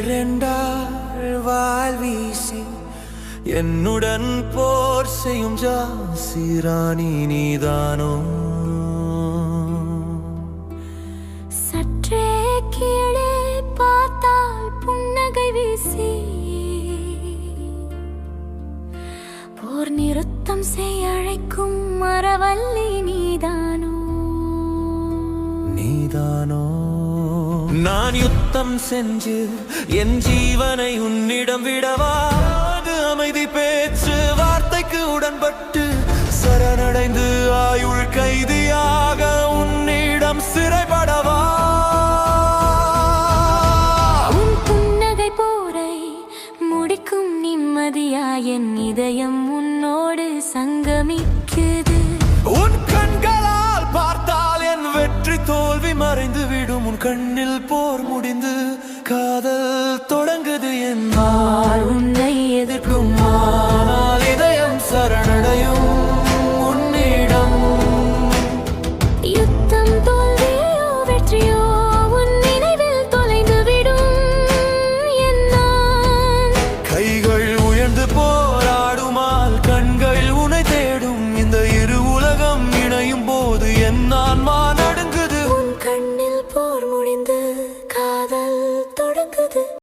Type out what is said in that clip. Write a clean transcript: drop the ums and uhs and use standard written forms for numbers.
இரண்டாள் வாள் வீசி என்னுடன் போர் செய்யும் ஜான்சி ராணி நீதானோ? சற்றே கீழே பார்த்தால் புன்னகை வீசி போர் நிறுத்தம் செய்ய அழைக்கும் மரவல்லி நீதானோ? நீதானோ? நான் யுத்தம் செஞ்சு என் ஜீவனை உன்னிடம் விடவா? அமைதி பேச்சு வார்த்தைக்கு உடன்பட்டு சரணடைந்து ஆயுள் கைதியாக உன்னிடம் சிறைப்படவா? உன் புன்னகை போரை முடிக்கும் நிம்மதியா என் இதயம் உன்னோடு சங்கமிக்குது. உன் கண்களால் பார்த்தால் என் வெற்றி தோல்வி மறைந்து விடும். உன் கண்ணில் போர் முடிந்து காதல் தொடங்குது. என்